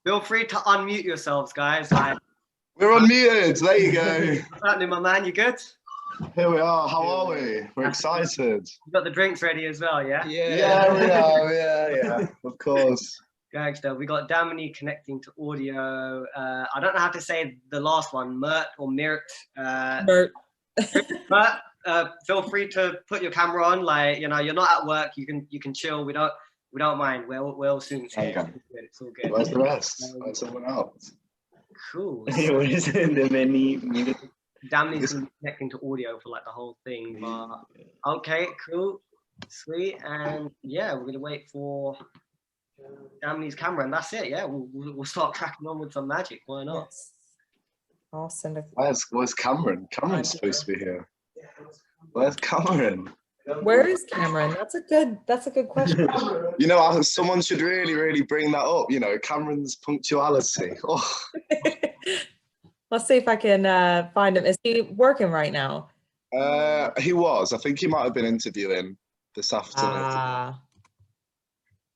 Feel free to unmute yourselves, guys. We're unmuted. There you go. What's happening, my man? You good? Here we are. How are we? We're excited. You got the drinks ready as well, yeah? Yeah, we are. Yeah, of course. Gangster. We got Damini connecting to audio. I don't know how to say the last one, Mert or Mirt. Mert. But feel free to put your camera on. Like, you know, you're not at work. You can chill. We don't mind. We're all students here. Okay. It's all good. Where's the rest? Where's everyone else? Cool. What is it? The many. Damini's gonna be connecting to audio for like the whole thing. But okay, cool, sweet, and yeah, we're gonna wait for Damini's camera, and that's it. Yeah, we'll start cracking on with some magic. Why not? Yes. I'll send a. Where's Cameron? Cameron's supposed to be here. Where's Cameron? Where is Cameron? That's a good question. You know, someone should really bring that up. You know, Cameron's punctuality. Oh. Let's see if I can find him. Is he working right now? He was. I think he might have been interviewing this afternoon.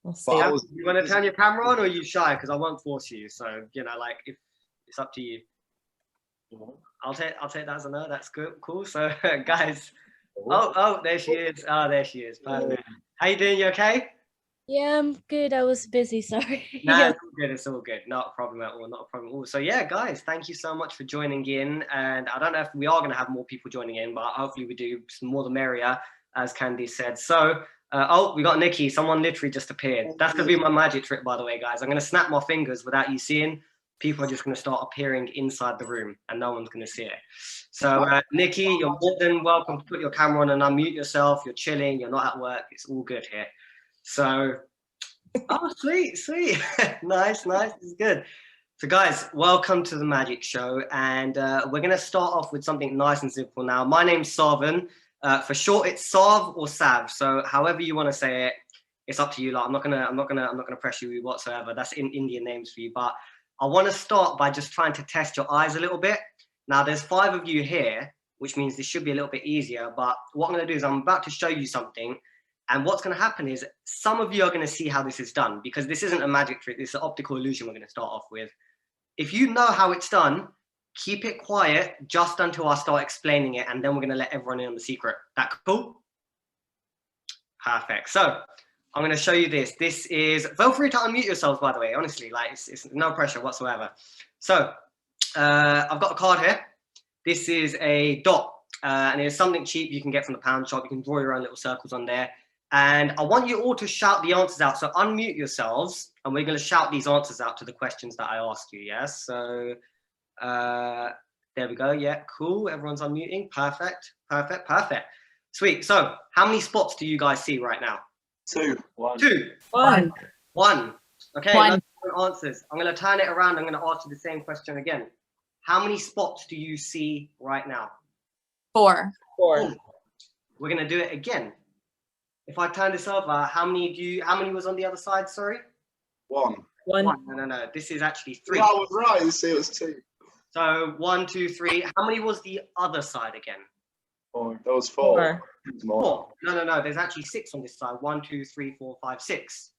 We'll see. You want to turn your camera on, or are you shy? Because I won't force you. So you know, like, if it's up to you. I'll take that as a no. That's good, cool. So guys, oh, there she is. Oh, there she is. Perfect. How you doing? You okay? Yeah, I'm good. I was busy, sorry. No, Yeah. it's all good. It's all good. Not a problem at all. Not a problem at all. So yeah, guys, thank you so much for joining in. And I don't know if we are going to have more people joining in, but hopefully we do. Some more the merrier, as Candy said. So, we got Nikki. Someone literally just appeared. That's going to be my magic trick, by the way, guys. I'm going to snap my fingers without you seeing. People are just going to start appearing inside the room, and no one's going to see it. So, Nikki, you're more than welcome to put your camera on and unmute yourself. You're chilling. You're not at work. It's all good here. So, oh, sweet. nice. This is good. So guys, welcome to the Magic Show. And we're going to start off with something nice and simple now. My name's Saav. For short, it's Saav or Saav. So however you want to say it, it's up to you. Like, I'm not gonna pressure you whatsoever. That's in Indian names for you. But I want to start by just trying to test your eyes a little bit. Now, there's 5 of you here, which means this should be a little bit easier. But what I'm going to do is I'm about to show you something. And what's going to happen is some of you are going to see how this is done, because this isn't a magic trick. This is an optical illusion we're going to start off with. If you know how it's done, keep it quiet just until I start explaining it. And then we're going to let everyone in on the secret. That cool? Perfect. So I'm going to show you this. This is, feel free to unmute yourselves, by the way. Honestly, like, it's no pressure whatsoever. So I've got a card here. This is a dot. And it's something cheap you can get from the pound shop. You can draw your own little circles on there. And I want you all to shout the answers out. So unmute yourselves, and we're going to shout these answers out to the questions that I asked you. Yes. So there we go. Yeah, cool. Everyone's unmuting. Perfect. Sweet. So how many spots do you guys see right now? 2. 1. 2. 1. 1. Okay. 1. Answers. I'm going to turn it around. I'm going to ask you the same question again. How many spots do you see right now? 4. 4. We're going to do it again. If I turn this over, how many was on the other side? Sorry? 1. 1. No. This is actually 3. Yeah, I was right. You see, it was 2. So 1, 2, 3. How many was the other side again? 4. That was 4. 4. No. There's actually 6 on this side. 1, 2, 3, 4, 5, 6.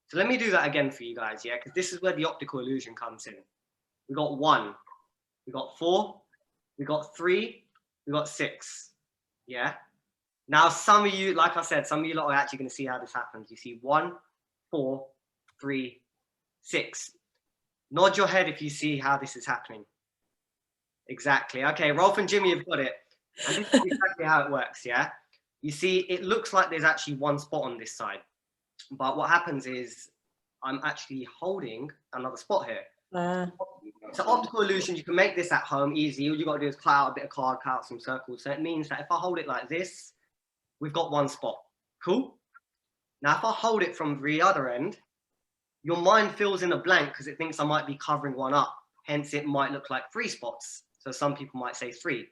So let me do that again for you guys, yeah? Because this is where the optical illusion comes in. We got 1. We got 4. We got 3. We got 6. Yeah? Now, some of you, like I said, some of you lot are actually going to see how this happens. You see 1, 4, 3, 6. Nod your head if you see how this is happening. Exactly. Okay, Rolf and Jimmy have got it. And this is exactly how it works, yeah? You see, it looks like there's actually 1 spot on this side. But what happens is I'm actually holding another spot here. So optical illusion, you can make this at home easy. All you got to do is cut out a bit of card, cut out some circles. So it means that if I hold it like this, we've got 1 spot. Cool? Now, if I hold it from the other end, your mind fills in a blank because it thinks I might be covering 1 up. Hence, it might look like 3 spots. So some people might say 3.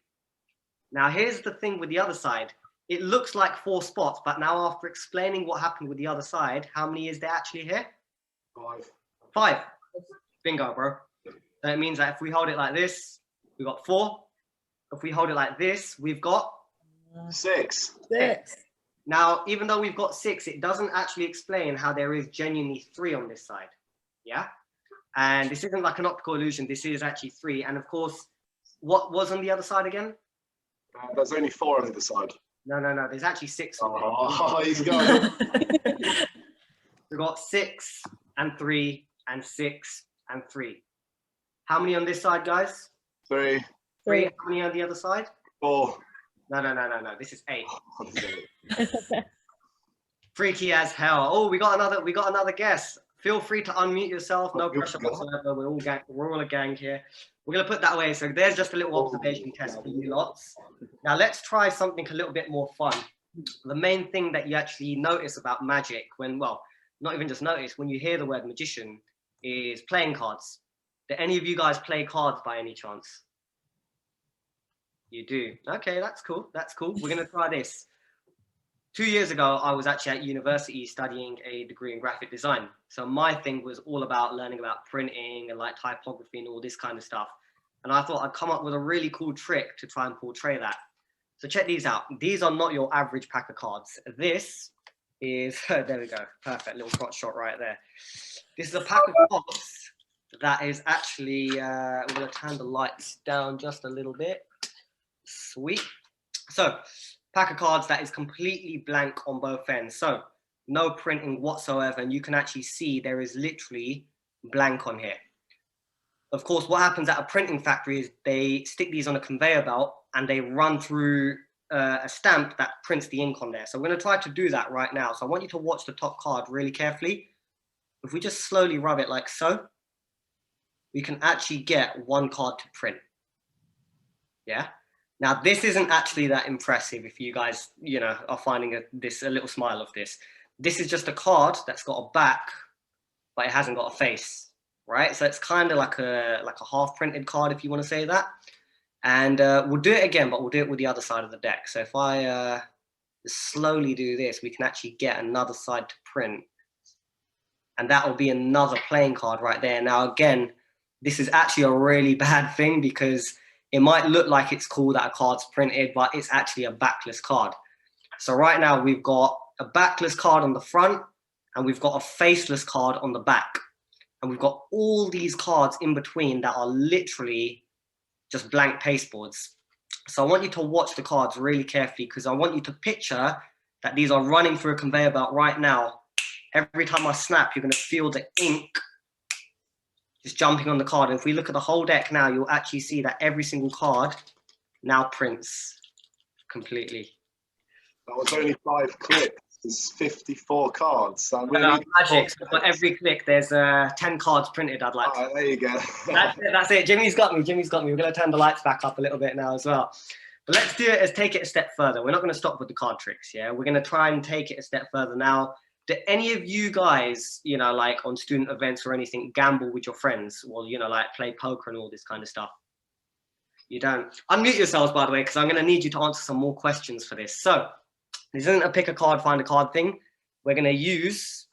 Now, here's the thing with the other side. It looks like 4 spots, but now after explaining what happened with the other side, how many is there actually here? 5. 5. Bingo, bro. So it means that if we hold it like this, we've got 4. If we hold it like this, we've got 6. 6. Now, even though we've got 6, it doesn't actually explain how there is genuinely 3 on this side. Yeah. And this isn't like an optical illusion. This is actually 3. And of course, what was on the other side again? There's only 4 on either side. No. There's actually 6 on Oh, he's going. We've got 6 and 3 and 6 and 3. How many on this side, guys? 3. 3. How many on the other side? 4. No. This is 8. Freaky as hell. Oh, we got another guest. Feel free to unmute yourself. No pressure whatsoever. We're all a gang here. We're gonna put that away. So there's just a little observation test for you lots. Now let's try something a little bit more fun. The main thing that you actually notice about magic when, well, not even just notice, when you hear the word magician is playing cards. Do any of you guys play cards by any chance? You do. Okay, that's cool. That's cool. We're gonna try this. 2 years ago, I was actually at university studying a degree in graphic design. So my thing was all about learning about printing and like typography and all this kind of stuff. And I thought I'd come up with a really cool trick to try and portray that. So check these out. These are not your average pack of cards. This is, there we go, perfect little crotch shot right there. This is a pack of cards that is actually, we're gonna turn the lights down just a little bit. Sweet. So, pack of cards that is completely blank on both ends. So no printing whatsoever. And you can actually see there is literally blank on here. Of course, what happens at a printing factory is they stick these on a conveyor belt and they run through a stamp that prints the ink on there. So we're going to try to do that right now. So I want you to watch the top card really carefully. If we just slowly rub it like so, we can actually get 1 card to print. Yeah. Now, this isn't actually that impressive if you guys, you know, are finding a little smile of this. This is just a card that's got a back, but it hasn't got a face, right? So it's kind of like a half printed card, if you want to say that. And we'll do it again, but we'll do it with the other side of the deck. So if I slowly do this, we can actually get another side to print. And that will be another playing card right there. Now, again, this is actually a really bad thing because it might look like it's cool that a card's printed, but it's actually a backless card. So right now we've got a backless card on the front and we've got a faceless card on the back. And we've got all these cards in between that are literally just blank pasteboards. So I want you to watch the cards really carefully because I want you to picture that these are running through a conveyor belt right now. Every time I snap, you're going to feel the ink just jumping on the card. And if we look at the whole deck now, you'll actually see that every single card now prints completely. That was only 5 clicks. There's 54 cards. Magic. So for every click, there's 10 cards printed. I'd like. There you go. That's it. Jimmy's got me. We're going to turn the lights back up a little bit now as well. But let's do it. Let's take it a step further. We're not going to stop with the card tricks. Yeah, we're going to try and take it a step further now. Do any of you guys, you know, like on student events or anything, gamble with your friends, or you know, like play poker and all this kind of stuff? You don't. Unmute yourselves, by the way, because I'm going to need you to answer some more questions for this. So this isn't a pick a card, find a card thing. We're going to use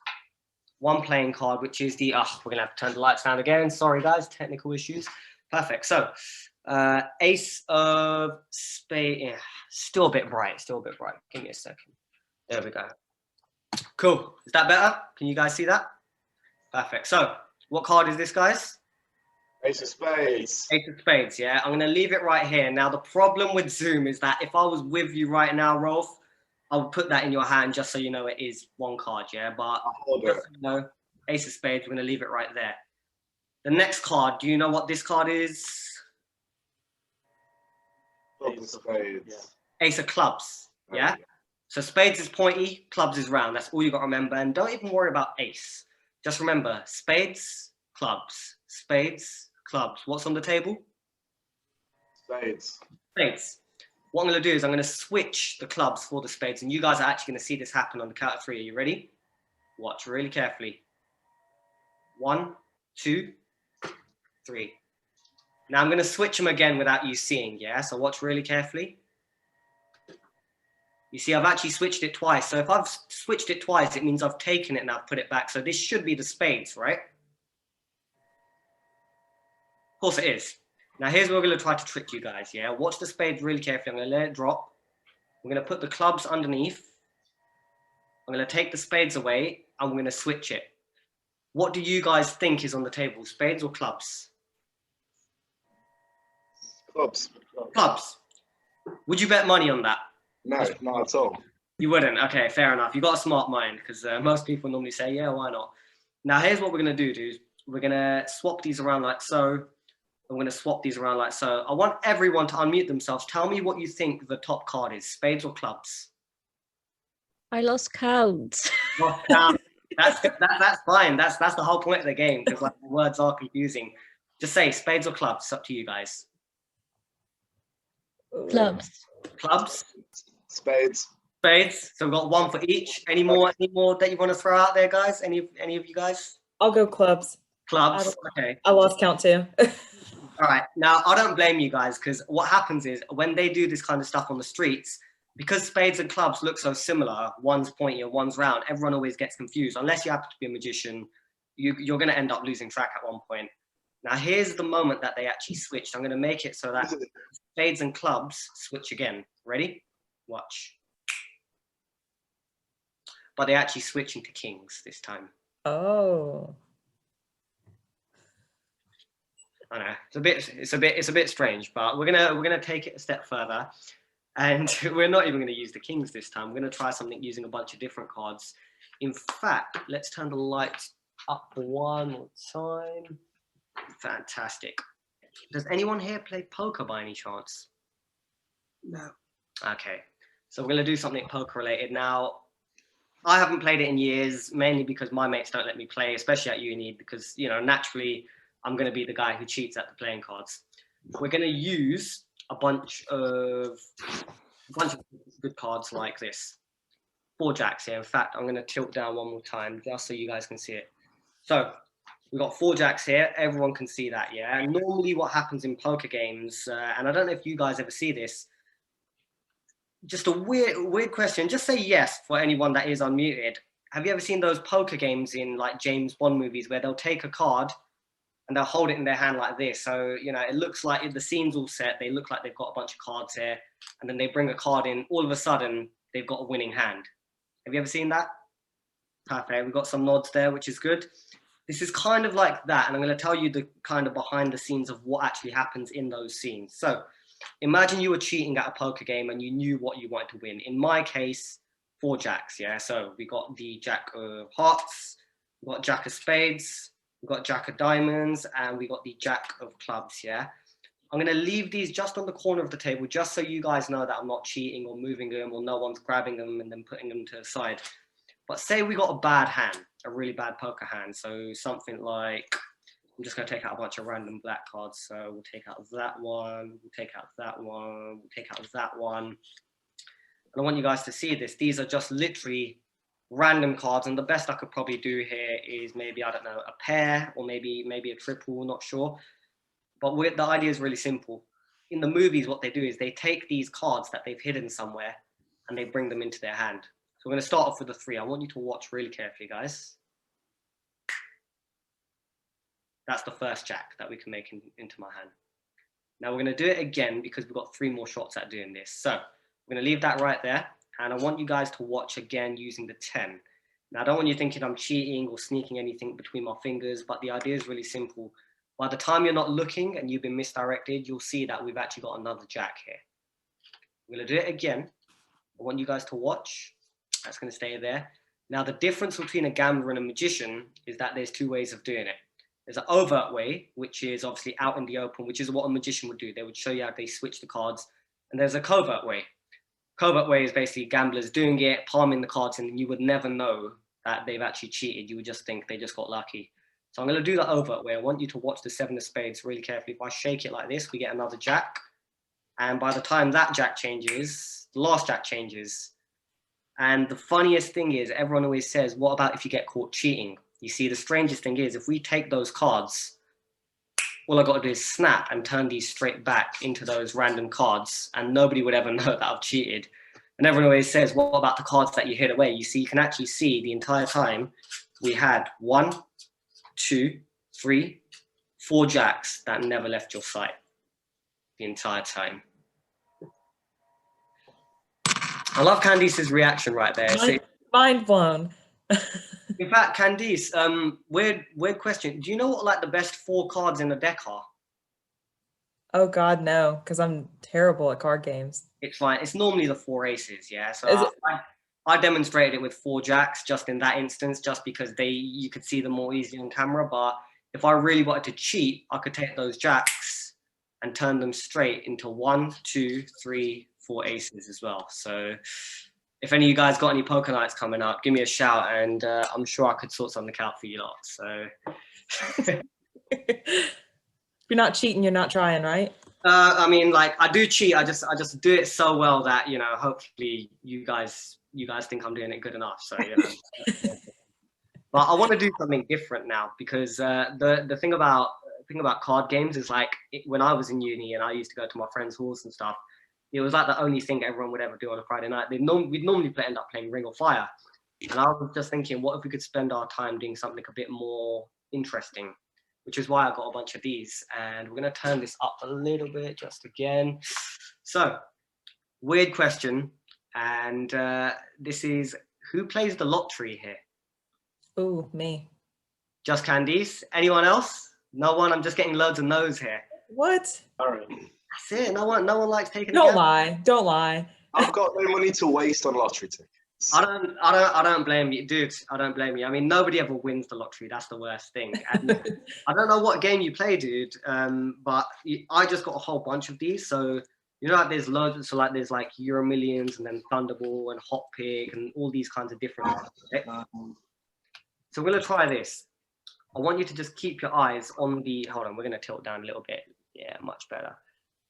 one playing card, which is the, we're going to have to turn the lights down again. Sorry, guys, technical issues. Perfect. So ace of spades, yeah, still a bit bright. Give me a second. There we go. Cool. Is that better? Can you guys see that? Perfect. So what card is this, guys? Ace of spades. Ace of spades, yeah. I'm going to leave it right here. Now, the problem with Zoom is that if I was with you right now, Rolf, I would put that in your hand just so you know it is 1 card, yeah? But just so you know, Ace of spades, we're going to leave it right there. The next card, do you know what this card is? Club of spades. Yeah. Ace of clubs, yeah? So spades is pointy, clubs is round. That's all you got to remember. And don't even worry about ace. Just remember, spades, clubs. Spades, clubs. What's on the table? Spades. Spades. What I'm going to do is I'm going to switch the clubs for the spades. And you guys are actually going to see this happen on the count of 3. Are you ready? Watch really carefully. 1, 2, 3. Now I'm going to switch them again without you seeing, yeah? So watch really carefully. You see, I've actually switched it twice. So if I've switched it twice, it means I've taken it and I've put it back. So this should be the spades, right? Of course it is. Now here's where we're going to try to trick you guys, yeah? Watch the spades really carefully. I'm going to let it drop. I'm going to put the clubs underneath. I'm going to take the spades away and we're going to switch it. What do you guys think is on the table? Spades or clubs? Clubs. Clubs. Would you bet money on that? No, not at all. You wouldn't? Okay, fair enough. You got a smart mind, because most people normally say, yeah, why not? Now, here's what we're going to do, dudes. We're going to swap these around like so. I'm going to swap these around like so. I want everyone to unmute themselves. Tell me what you think the top card is, spades or clubs? I lost count. Lost count. That's fine. That's the whole point of the game, because like the words are confusing. Just say spades or clubs. It's up to you guys. Clubs. Clubs. Spades. Spades. So we've got one for each. Any more that you want to throw out there, guys? Any of you guys? I'll go clubs. Clubs. Okay. I lost count too. All right. Now, I don't blame you guys, because what happens is when they do this kind of stuff on the streets, because spades and clubs look so similar, one's pointy and one's round, everyone always gets confused. Unless you happen to be a magician, you're going to end up losing track at one point. Now, here's the moment that they actually switched. I'm going to make it so that spades and clubs switch again. Ready? Watch. But they actually switch into kings this time. Oh. I know it's a bit strange, but we're gonna take it a step further, and we're not even going to use the kings this time. We're going to try something using a bunch of different cards. In fact, let's turn the lights up one more time. Fantastic. Does anyone here play poker by any chance? No. Okay, so we're going to do something poker related. Now, I haven't played it in years, mainly because my mates don't let me play, especially at uni, because, you know, naturally I'm going to be the guy who cheats at the playing cards. We're going to use a bunch of good cards like this. 4 jacks here. In fact, I'm going to tilt down one more time just so you guys can see it. So we've got 4 jacks here. Everyone can see that, yeah? And normally what happens in poker games, and I don't know if you guys ever see this, just a weird question. Just say yes for anyone that is unmuted. Have you ever seen those poker games in like James Bond movies where they'll take a card and they'll hold it in their hand like this? So, you know, it looks like the scene's all set. They look like they've got a bunch of cards here, and then they bring a card in. All of a sudden, they've got a winning hand. Have you ever seen that? Perfect. We've got some nods there, which is good. This is kind of like that, and I'm going to tell you the kind of behind the scenes of what actually happens in those scenes. So imagine you were cheating at a poker game and you knew what you wanted to win. In my case, 4 jacks, yeah? So we got the jack of hearts, we got jack of spades, we got jack of diamonds, and we got the jack of clubs, yeah? I'm going to leave these just on the corner of the table, just so you guys know that I'm not cheating or moving them, or no one's grabbing them and then putting them to the side. But say we got a bad hand, a really bad poker hand. So something like, I'm just going to take out a bunch of random black cards. So we'll take out that one, we'll take out that one, we'll take out that one. And I want you guys to see this. These are just literally random cards. And the best I could probably do here is maybe, I don't know, a pair or maybe a triple, not sure. But the idea is really simple. In the movies, what they do is they take these cards that they've hidden somewhere and they bring them into their hand. So we're going to start off with the 3. I want you to watch really carefully, guys. That's the first jack that we can make into my hand. Now we're going to do it again because we've got 3 more shots at doing this. So we're going to leave that right there. And I want you guys to watch again using the 10. Now, I don't want you thinking I'm cheating or sneaking anything between my fingers, but the idea is really simple. By the time you're not looking and you've been misdirected, you'll see that we've actually got another jack here. We're going to do it again. I want you guys to watch. That's going to stay there. Now, the difference between a gambler and a magician is that there's 2 ways of doing it. There's an overt way, which is obviously out in the open, which is what a magician would do. They would show you how they switch the cards. And there's a covert way. Covert way is basically gamblers doing it, palming the cards, and you would never know that they've actually cheated. You would just think they just got lucky. So I'm going to do the overt way. I want you to watch the 7 of spades really carefully. If I shake it like this, we get another jack. And by the time that jack changes, the last jack changes. And the funniest thing is, everyone always says, what about if you get caught cheating? You see, the strangest thing is, if we take those cards, all I got to do is snap and turn these straight back into those random cards, and nobody would ever know that I've cheated. And everyone always says, what about the cards that you hid away? You see, you can actually see the entire time we had 1, 2, 3, 4 jacks that never left your sight the entire time. I love Candice's reaction right there. Mind blown. In fact, Candice, weird question. Do you know what like the best 4 cards in a deck are? Oh God, no, because I'm terrible at card games. It's fine. It's normally the 4 aces, yeah. So Is it- I demonstrated it with 4 jacks just in that instance, just because you could see them more easily on camera. But if I really wanted to cheat, I could take those jacks and turn them straight into 1, 2, 3, 4 aces as well. So if any of you guys got any poker nights coming up, give me a shout, and I'm sure I could sort something out for you lot. So. If you're not cheating, you're not trying, right? I mean, like I do cheat. I just do it so well that hopefully you guys think I'm doing it good enough. So but I want to do something different now because the thing about card games is like when I was in uni and I used to go to my friends' halls and stuff, it was like the only thing everyone would ever do on a Friday night. We'd normally end up playing Ring of Fire, and I was just thinking, what if we could spend our time doing something a bit more interesting? Which is why I got a bunch of these, and we're gonna turn this up a little bit just again. So, weird question, and this is, who plays the lottery here? Ooh, me. Just Candice? Anyone else? No one? I'm just getting loads of no's here. What? All right. That's it, no one likes taking a Don't gamble. lie. Don't lie. I've got no money to waste on lottery tickets. I don't blame you, dude. I don't blame you. I mean, nobody ever wins the lottery. That's the worst thing. And I don't know what game you play, dude. But I just got a whole bunch of these. So like there's loads. So like there's like Euro Millions and then Thunderball and Hot Pig and all these kinds of different ones. Okay? So we're gonna try this. I want you to just keep your eyes on the. Hold on, we're gonna tilt down a little bit. Yeah, much better.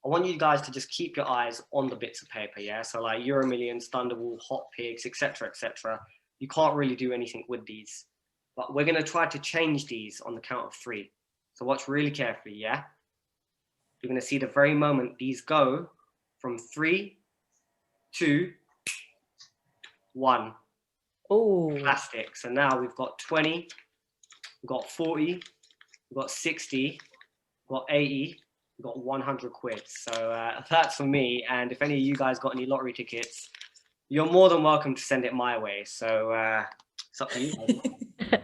I want you guys to just keep your eyes on the bits of paper, yeah? So like Euro Millions, Thunderball, Hot Pigs, etc., etc. You can't really do anything with these. But we're going to try to change these on the count of 3. So watch really carefully, yeah? You're going to see the very moment these go from 3, 2, 1. Oh. Plastic. So now we've got 20, we've got 40, we've got 60, we've got 80, we've got 100 quid. So that's for me. And if any of you guys got any lottery tickets, you're more than welcome to send it my way. So it's up to you guys.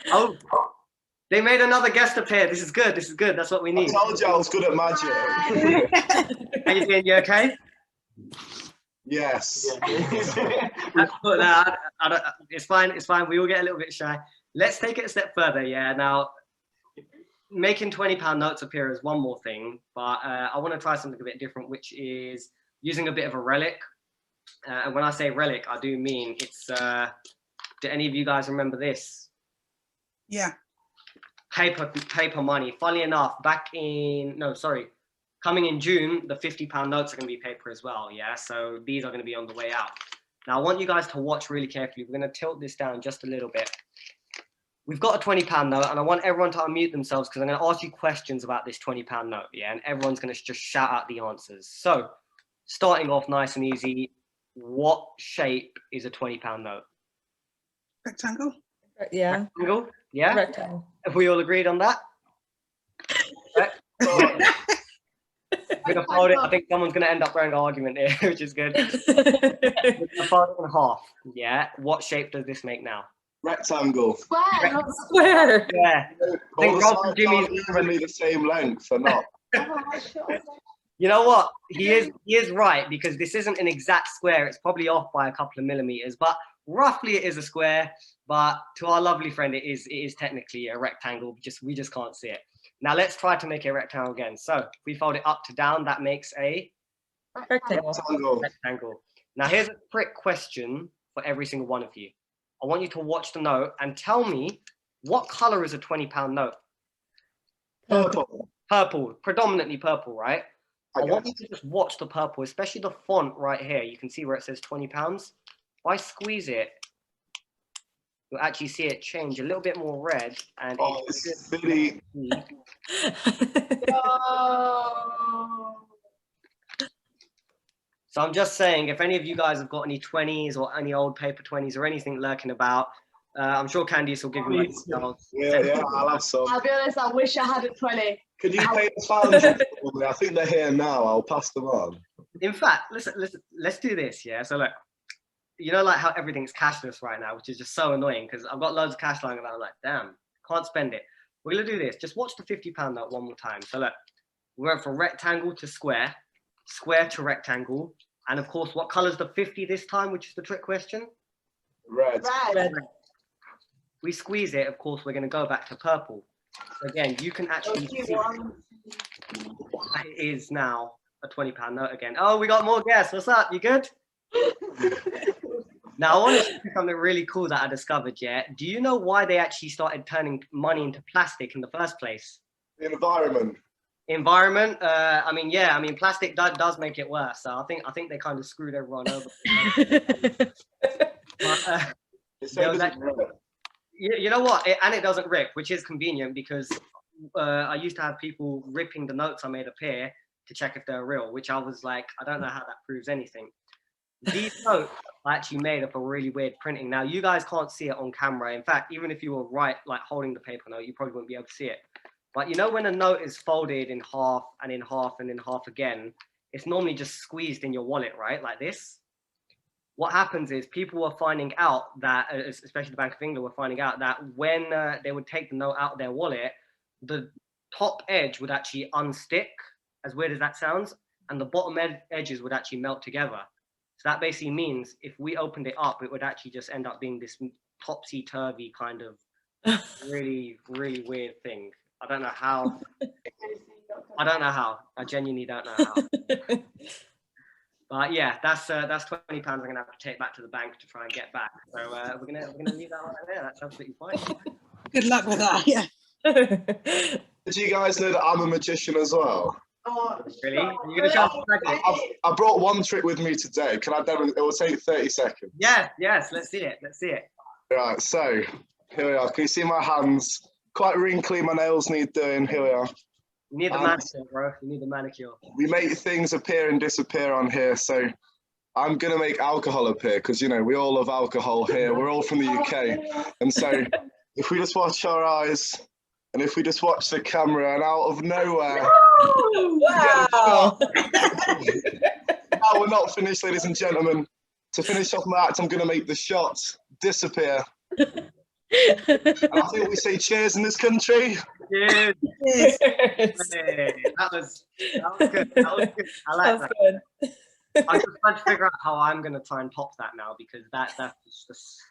Oh, they made another guest appear. This is good. This is good. It's what we need. I told you I was good at magic. How you doing? You okay? Yes. It's fine. It's fine. We all get a little bit shy. Let's take it a step further. Yeah. Now, making £20 notes appear is one more thing, but I want to try something a bit different, which is using a bit of a relic. And when I say relic, I do mean it's. Do any of you guys remember this? Yeah. Paper money. Funnily enough, coming in June, the £50 notes are going to be paper as well. Yeah, so these are going to be on the way out. Now I want you guys to watch really carefully. We're going to tilt this down just a little bit. We've got a £20 note, and I want everyone to unmute themselves because I'm going to ask you questions about this £20 note. Yeah, and everyone's going to just shout out the answers. So, starting off nice and easy. What shape is a £20 note? Rectangle? Yeah. Rectangle? Yeah. Rectangle. Have we all agreed on that? I'm gonna fold it. I think someone's gonna end up throwing an argument here, which is good. We're gonna fold it in half. Yeah. What shape does this make now? Rectangle. Square, not Square. Yeah. I think All Rob the and sides Jimmy's aren't evenly the same length or not. You know what? He is right, because this isn't an exact square. It's probably off by a couple of millimeters, but roughly it is a square. But to our lovely friend, it is technically a rectangle. We just can't see it. Now let's try to make a rectangle again. So if we fold it up to down, that makes a Rectangle. rectangle. Now here's a trick question for every single one of you. I want you to watch the note and tell me, what color is a £20 note? Purple. Purple, predominantly purple, right? I want you to just watch the purple, especially the font right here. You can see where it says £20. If I squeeze it, you'll actually see it change a little bit more red. And it's really... So I'm just saying, if any of you guys have got any 20s or any old paper 20s or anything lurking about, I'm sure Candice will give you details. Yeah, I'll have some. I'll be honest, I wish I had a 20. Can you pay the fans? I think they're here now. I'll pass them on. In fact, listen, let's do this, yeah? So look, you know, like how everything's cashless right now, which is just so annoying because I've got loads of cash lying around. I'm like, damn, can't spend it. We're gonna do this. Just watch the £50 note one more time. So look, we went from rectangle to square, square to rectangle, and of course, what color's the 50 this time, which is the trick question? Red. Red. We squeeze it, of course, we're gonna go back to purple. So again, you can actually see that it is now a £20 note again. Oh, we got more guests. What's up? You good? Now, I want to show you something really cool that I discovered, yeah? Do you know why they actually started turning money into plastic in the first place? The environment. Environment? I mean, yeah, I mean, plastic does make it worse. So I think they kind of screwed everyone over. But, you know what? And it doesn't rip, which is convenient because I used to have people ripping the notes I made up here to check if they're real, which I was like, I don't know how that proves anything. These notes are actually made up a really weird printing. Now, you guys can't see it on camera. In fact, even if you were like holding the paper note, you probably wouldn't be able to see it. But you know, when a note is folded in half and in half and in half again, it's normally just squeezed in your wallet, right? Like this. What happens is people were finding out that, especially the Bank of England were finding out that when they would take the note out of their wallet, the top edge would actually unstick, as weird as that sounds, and the bottom edges would actually melt together. So that basically means if we opened it up, it would actually just end up being this topsy-turvy kind of really, really weird thing. I don't know how. I don't know how. I genuinely don't know how. But yeah, that's £20 I'm gonna have to take back to the bank to try and get back. So we're gonna leave that right there. That's absolutely fine. Good luck with that. Yeah. Did you guys know that I'm a magician as well? Oh, Really? You're gonna show us a second? I brought one trick with me today. Can I demonstrate? It will take 30 seconds. Yes. Let's see it. Let's see it. Right, so here we are. Can you see my hands? Quite wrinkly, my nails need doing. Here we are. You need the manicure, bro. You need the manicure. We make things appear and disappear on here. So I'm going to make alcohol appear because, you know, we all love alcohol here. We're all from the UK. And so if we just watch our eyes and if we just watch the camera and out of nowhere. Wow. Now we're not finished, ladies and gentlemen. To finish off my act, I'm going to make the shot disappear. And I think we say cheers in this country. Cheers. Yes. Hey, that was good. That was good. I like that. Good. I'm just trying to figure out how I'm going to try and top that now because that's just.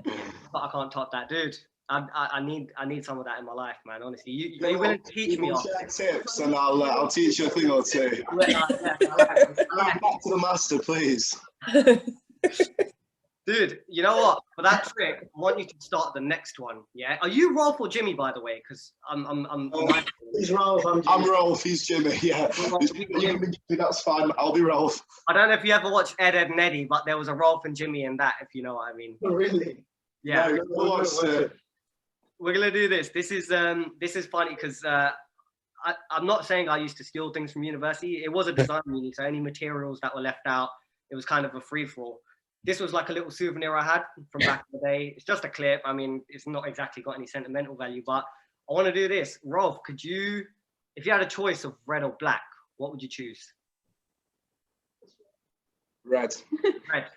But I can't top that, dude. I need some of that in my life, man. Honestly, you willing to teach me? Tips, and I'll teach you a thing or two. Yeah, Back to the master, please. Dude, you know what? For that trick, I want you to start the next one. Yeah. Are you Rolf or Jimmy, by the way? Because He's Rolf. I'm Rolf. He's Jimmy. Yeah. That's fine. I'll be Rolf. I don't know if you ever watched Ed, Ed and Eddie, but there was a Rolf and Jimmy in that, if you know what I mean. Oh, really? Yeah. No, We're gonna do this. This is funny because I'm not saying I used to steal things from university. It was a design uni, so any materials that were left out, it was kind of a free for all. This was like a little souvenir I had from back in the day. It's just a clip. I mean, it's not exactly got any sentimental value, but I want to do this. Rolf, could you, if you had a choice of red or black, what would you choose? Red. Red.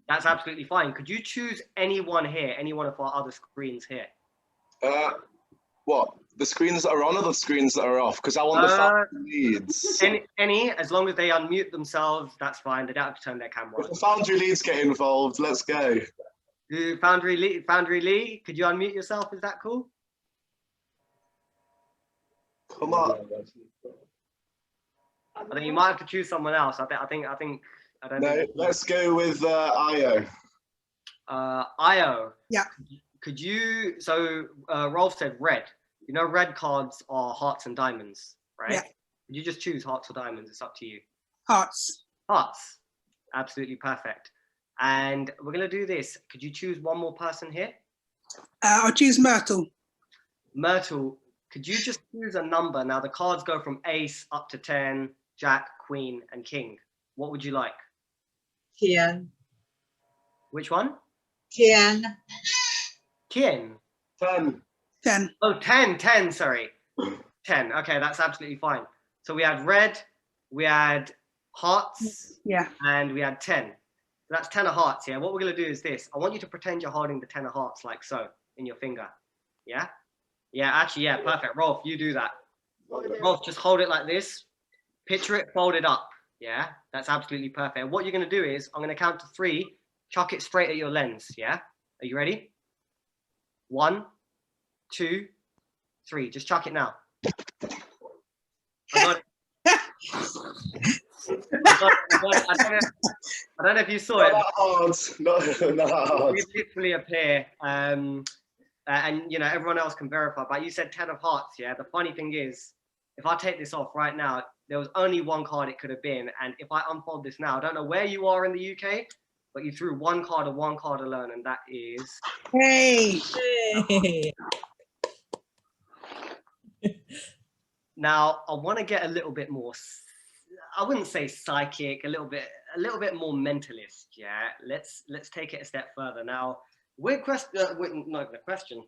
That's absolutely fine. Could you choose anyone here, any one of our other screens here? What? The screens that are on or the screens that are off? Because I want the foundry leads. Any, as long as they unmute themselves, that's fine. They don't have to turn their camera on. If the foundry leads get involved, let's go. Foundry Lee, could you unmute yourself? Is that cool? Come on. I think you might have to choose someone else. I don't No, know. let's go with Io. Io. Yeah. Could you, so Rolf said red. You know, red cards are hearts and diamonds, right? Yeah. Could you just choose hearts or diamonds? It's up to you. Hearts. Hearts. Absolutely perfect. And we're going to do this. Could you choose one more person here? I'll choose Myrtle. Myrtle, could you just choose a number? Now, the cards go from ace up to 10, jack, queen, and king. What would you like? 10. Which one? 10. 10. 10. 10. Oh, 10, sorry. 10, okay, that's absolutely fine. So we had red, we had hearts, Yeah. and we had 10. That's 10 of hearts, yeah? What we're going to do is this. I want you to pretend you're holding the 10 of hearts like so in your finger. Yeah? Yeah, actually, yeah, perfect. Rolf, you do that. Rolf, just hold it like this. Picture it, fold it up. Yeah? That's absolutely perfect. And what you're going to do is, I'm going to count to 3, chuck it straight at your lens. Yeah? Are you ready? 1, 2, 3. Just chuck it now. I got it. I don't know if you saw it. Not hard. You literally appear, and you know everyone else can verify. But you said 10 of hearts, yeah. The funny thing is, if I take this off right now, there was only one card it could have been, and if I unfold this now, I don't know where you are in the UK, but you threw one card alone, and that is. Hey. Hey. Now I want to get a little bit more. I wouldn't say psychic, a little bit more mentalist. Yeah, let's take it a step further. Now, not even a question.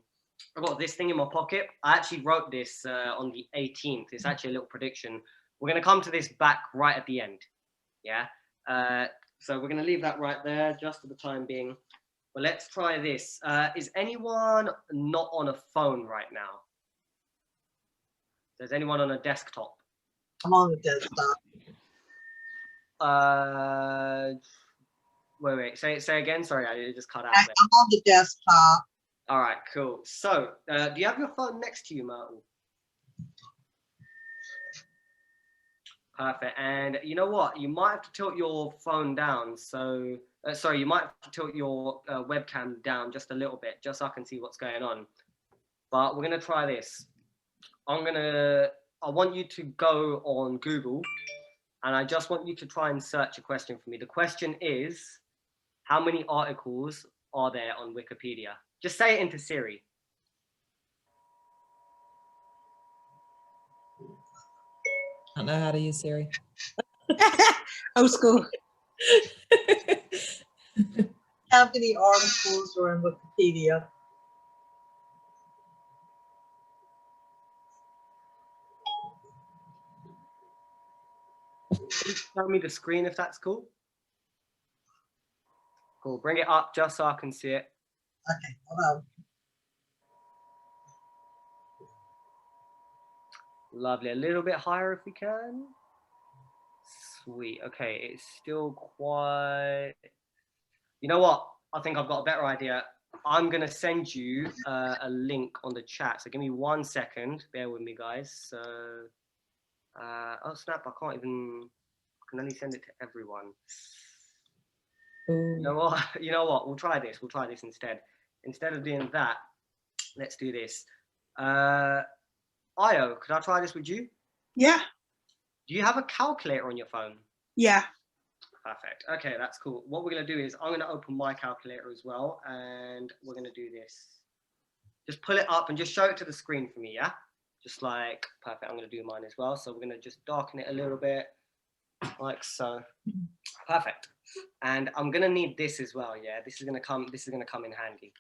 I've got this thing in my pocket. I actually wrote this on the 18th. It's actually a little prediction. We're going to come to this back right at the end. Yeah. So we're going to leave that right there just for the time being. But let's try this. Is anyone not on a phone right now? Is anyone on a desktop? I'm on the desktop. Wait. Say again. Sorry, I just cut out I'm there. on the desktop. All right, cool. So, do you have your phone next to you, Myrtle? Perfect. And you know what? You might have to tilt your phone down. So, sorry, you might have to tilt your webcam down just a little bit, just so I can see what's going on. But we're gonna try this. I want you to go on Google, and I just want you to try and search a question for me. The question is, how many articles are there on Wikipedia? Just say it into Siri. I don't know how to use Siri. Old school. How many articles are in Wikipedia? Show me the screen if that's cool. Cool. Bring it up just so I can see it. Okay, hold on. Lovely. A little bit higher if we can. Sweet. Okay, it's still quite. You know what? I think I've got a better idea. I'm gonna send you a link on the chat. So give me 1 second. Bear with me, guys. So, oh snap! I can't even. I can only send it to everyone. Ooh. You know what? You know what? We'll try this. We'll try this instead. Instead of doing that, let's do this. Io, could I try this with you? Yeah. Do you have a calculator on your phone? Yeah. Perfect. Okay, that's cool. What we're going to do is I'm going to open my calculator as well, and we're going to do this. Just pull it up and just show it to the screen for me, yeah? Just like, perfect. I'm going to do mine as well. So we're going to just darken it a little bit, like so. Perfect. And I'm going to need this as well, yeah? This is going to come in handy.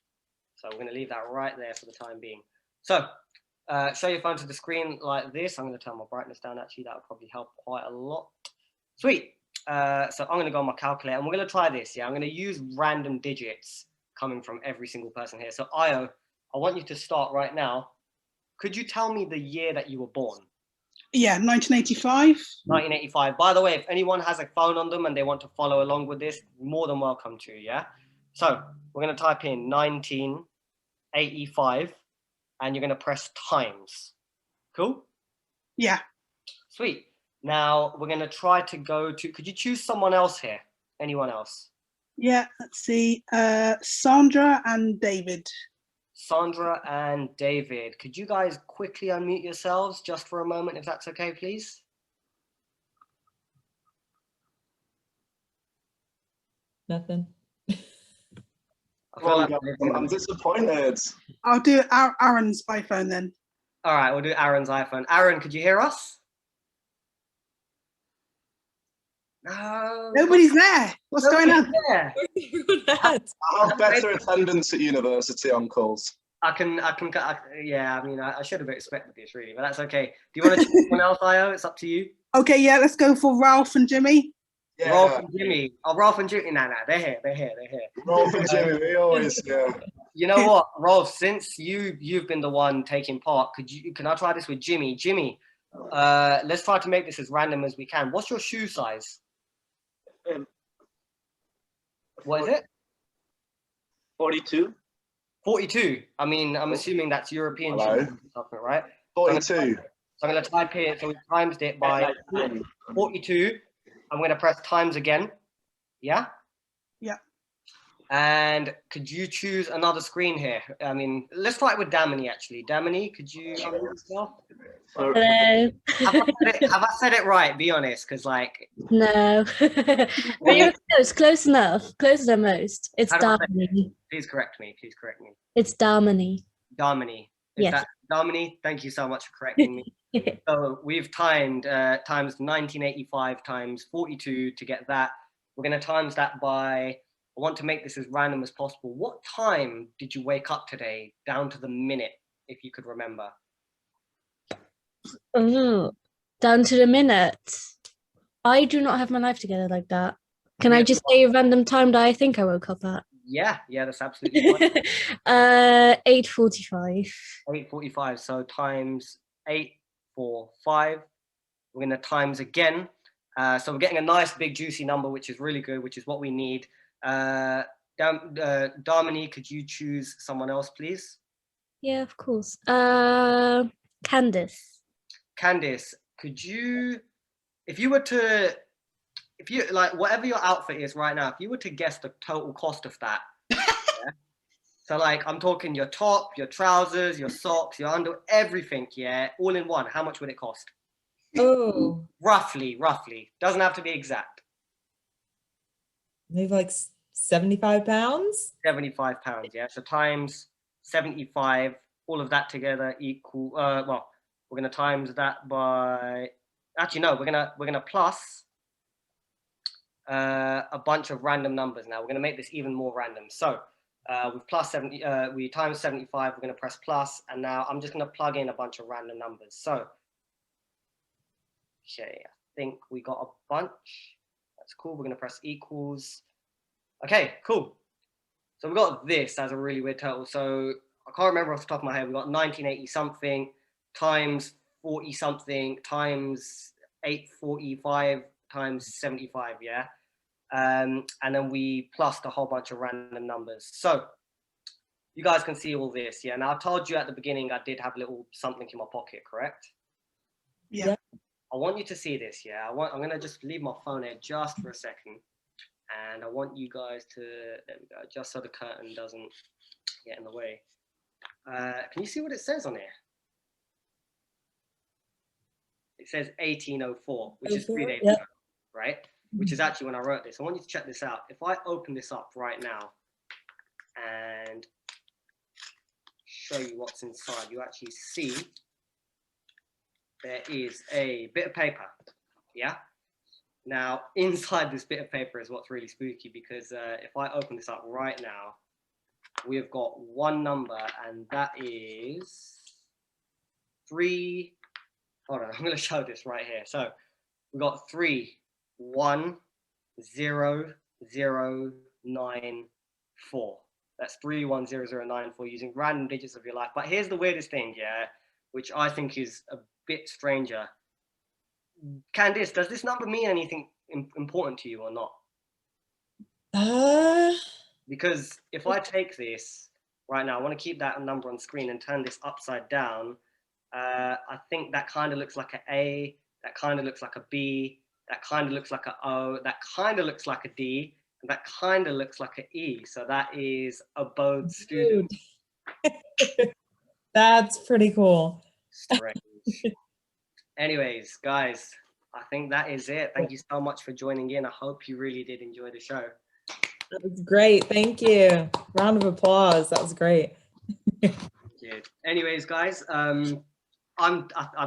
So we're going to leave that right there for the time being. So, show your phone to the screen like this. I'm going to turn my brightness down, actually. That would probably help quite a lot. Sweet. So I'm going to go on my calculator, and we're going to try this, yeah? I'm going to use random digits coming from every single person here. So, Io, I want you to start right now. Could you tell me the year that you were born? Yeah, 1985. 1985. By the way, if anyone has a phone on them and they want to follow along with this, more than welcome to, yeah? So, we're going to type in 1985. And you're going to press times. Cool? Yeah. Sweet. Now we're going to try to go to, could you choose someone else here? Anyone else? Yeah, let's see. Sandra and David. Sandra and David. Could you guys quickly unmute yourselves just for a moment, if that's okay, please? Nothing. Well, I'm disappointed. I'll do Aaron's iPhone then. All right, we'll do Aaron's iPhone. Aaron, could you hear us? No. Nobody's there. What's going on? There. I have better attendance at university on calls. Yeah, I mean, I should have expected this really, but that's okay. Do you want to choose someone else, Io? It's up to you. Okay, yeah, let's go for Ralph and Jimmy. Yeah. Rolf and Jimmy. Oh, Rolf and Jimmy. Nah, they're here. Rolf and Jimmy, we always, yeah. You know what, Rolf? Since you've been the one taking part, can I try this with Jimmy? Jimmy, let's try to make this as random as we can. What's your shoe size? What is it? 42. 42. I mean, I'm assuming that's European shoes, right? 42. So I'm going to type here. So we times it by 42. I'm going to press times again. Yeah? Yeah. And could you choose another screen here? I mean, let's start with Damini, actually. Damini, could you unmute yourself? Hello. Have I said it right? Be honest, because like... No. But you're close enough. Closer than most. It's Damini. Please correct me. It's Damini. Damini. Yes. Damini, thank you so much for correcting me. So we've timed times 1985 times 42 to get that. We're going to times that by... I want to make this as random as possible. What time did you wake up today, down to the minute, if you could remember? Oh, down to the minute. I do not have my life together like that. Can I just say a random time that I think I woke up at? Yeah, that's absolutely fine. 8:45. 8:45. So times 845. We're going to times again. So we're getting a nice big juicy number, which is really good, which is what we need. Damini, could you choose someone else, please? Yeah, of course. Candice, could you, if you like whatever your outfit is right now, if you were to guess the total cost of that, yeah? So like I'm talking your top, your trousers, your socks, your underwear, everything, yeah, all in one, how much would it cost? Oh, Roughly, doesn't have to be exact. maybe like 75 pounds. 75 pounds, yeah. So times 75, all of that together equal. Well, we're gonna times that by. Actually, no, we're gonna plus a bunch of random numbers. Now we're gonna make this even more random. So with plus 70, we times 75. We're gonna press plus, and now I'm just gonna plug in a bunch of random numbers. So, okay, I think we got a bunch. That's cool. We're gonna press equals. Okay, cool. So we got this as a really weird total. So I can't remember off the top of my head. We got 1980 something times 40 something times 845 times 75, yeah. And then we plussed a whole bunch of random numbers. So you guys can see all this, yeah. Now I told you at the beginning I did have a little something in my pocket, correct? Yeah. I want you to see this, yeah. I'm gonna just leave my phone here just for a second. And I want you guys to, there we go, just so the curtain doesn't get in the way. Can you see what it says on here? It says 1804, which is 3 days ago, right? Which is actually when I wrote this. I want you to check this out. If I open this up right now and show you what's inside, you actually see there is a bit of paper, yeah? Now, inside this bit of paper is what's really spooky, because if I open this up right now, we have got one number, and that is 3. Hold on, I'm going to show this right here. So we've got 310094. That's 310094 using random digits of your life. But here's the weirdest thing, yeah, which I think is a bit stranger. Candice, does this number mean anything important to you or not? Because if I take this right now, I want to keep that number on screen and turn this upside down. I think that kind of looks like an A, that kind of looks like a B, that kind of looks like an O, that kind of looks like a D, and that kind of looks like an E. So that is Abodus student. That's pretty cool. Strange. Anyways, guys, I think that is it. Thank you so much for joining in. I hope you really did enjoy the show. That was great. Thank you. Round of applause. That was great. Good. Anyways, guys, I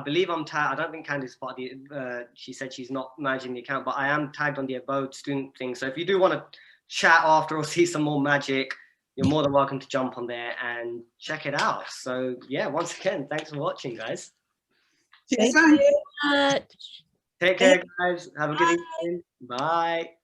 believe I'm tagged. I don't think Candice is part of the, she said she's not managing the account, but I am tagged on the Abode student thing. So if you do want to chat after or see some more magic, you're more than welcome to jump on there and check it out. So yeah, once again, thanks for watching, guys. Cheers, Thank thanks. you. Take care, guys. Have a good evening. Bye.